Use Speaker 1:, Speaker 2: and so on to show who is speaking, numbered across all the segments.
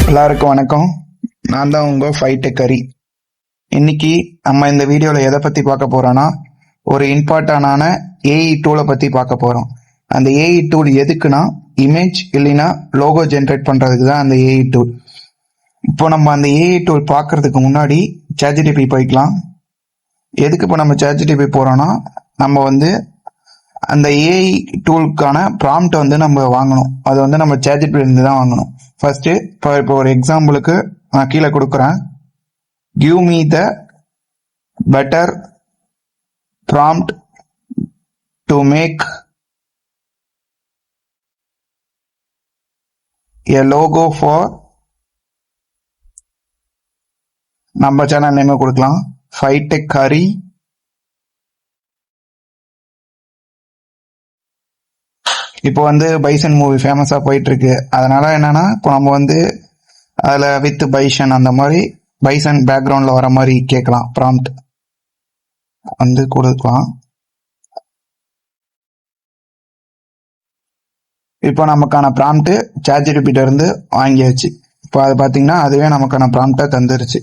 Speaker 1: எல்லாருக்கும் வணக்கம். நான் தான் உங்க ஃபைடெக் ஹரி. இன்னைக்கு நம்ம இந்த வீடியோல எதை பத்தி பார்க்க போறோம்னா, ஒரு இம்பார்ட்டன்டான ஏஐ டூலை பத்தி பார்க்க போறோம். அந்த ஏஐ டூல் எதுக்குன்னா, இமேஜ் இல்லைன்னா லோகோ ஜென்ரேட் பண்றதுக்கு தான் அந்த ஏஐ டூல். இப்போ நம்ம அந்த ஏஐ டூல் பார்க்கறதுக்கு முன்னாடி ChatGPT போய்க்கலாம். எதுக்கு இப்போ நம்ம ChatGPT போறோம்னா, நம்ம அந்த ஏஐ டூலுக்கான ப்ராம்ப்ட் நம்ம வாங்கணும். அது நம்ம ChatGPT இருந்து தான் வாங்கணும். ஃபர்ஸ்ட் இப்போ ஒரு எக்ஸாம்பிளுக்கு நான் கீழே கொடுக்குறேன். Give me the better prompt to make a logo for நம்ம சேனல் நேம் கொடுக்கலாம், ஃபைடெக் ஹரி. இப்போ பைசன் மூவி ஃபேமஸா போயிட்டு இருக்கு. அதனால என்னன்னா, இப்போ நம்ம அதுல வித் பைசன் அந்த மாதிரி பைசன் பேக்ரவுண்ட்ல வர மாதிரி கேட்கலாம். ப்ராம்ப்ட் கொடுக்கலாம். இப்போ நமக்கான ப்ராம்ப்ட் ChatGPT இருந்து வாங்கியாச்சு. இப்போ அது பாத்தீங்கன்னா அதுவே நமக்கான ப்ராம்ப்டை தந்துருச்சு.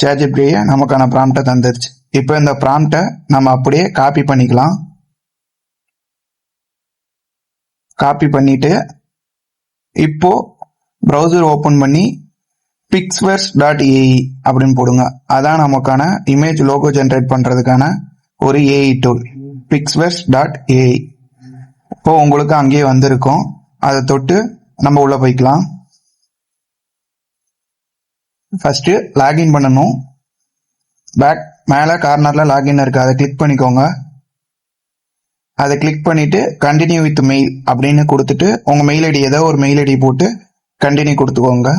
Speaker 1: ChatGPT நமக்கான ப்ராம்ப்டை தந்துருச்சு. இப்போ இந்த ப்ராம்ப்டை நம்ம அப்படியே காப்பி பண்ணிக்கலாம். காப்பி பண்ணிட்டு இப்போ ப்ரௌசர் ஓபன் பண்ணி pixverse.ai அப்படின்னு போடுங்க. அதான் நமக்கான இமேஜ் லோகோ ஜென்ரேட் பண்றதுக்கான ஒரு ஏஐ டூல், pixverse.ai. இப்போ உங்களுக்கு அங்கேயே வந்திருக்கும். அதை தொட்டு நம்ம உள்ள போய்க்கலாம். ஃபர்ஸ்ட் லாகின் பண்ணணும். பேக் மேல கார்னர்ல லாகின் இருக்கு, அதை கிளிக் பண்ணிக்கோங்க. அதை கிளிக் பண்ணிட்டு கண்டினியூ வித் மெயில் அப்படின்னு கொடுத்துட்டு உங்க மெயில் ஐடி ஏதோ ஒரு மெயில் ஐடி போட்டு கண்டினியூ கொடுத்துக்கோங்க.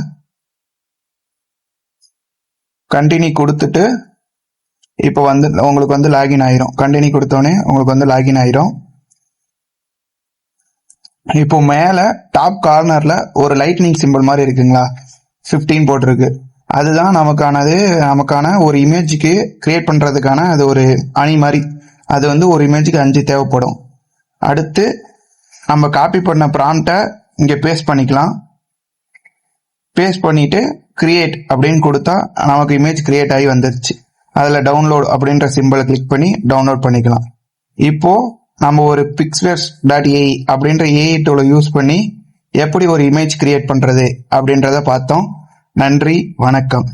Speaker 1: கண்டினியூ கொடுத்துட்டு இப்போ உங்களுக்கு லாகின் ஆயிரும். கண்டினியூ கொடுத்தோடனே உங்களுக்கு லாகின் ஆயிரும். இப்போ மேல டாப் கார்னர்ல ஒரு லைட்னிங் சிம்பிள் மாதிரி இருக்குங்களா, 15 போட்டிருக்கு. அதுதான் நமக்கான ஒரு இமேஜுக்கு கிரியேட் பண்றதுக்கான அது ஒரு அணி மாதிரி. அது ஒரு இமேஜுக்கு 5 தேவைப்படும். அடுத்து நம்ம காப்பி பண்ண ப்ராம்ப்டை இங்க பேஸ்ட் பண்ணிக்கலாம். பேஸ்ட் பண்ணிட்டு கிரியேட் அப்படின்னு கொடுத்தா நமக்கு இமேஜ் கிரியேட் ஆகி வந்துருச்சு. அதுல டவுன்லோட் அப்படின்ற சிம்பிளை கிளிக் பண்ணி டவுன்லோட் பண்ணிக்கலாம். இப்போ நம்ம ஒரு pixverse.ai அப்படின்ற ஏஐ டூலை யூஸ் பண்ணி எப்படி ஒரு இமேஜ் கிரியேட் பண்றது அப்படின்றத பார்த்தோம். நன்றி, வணக்கம்.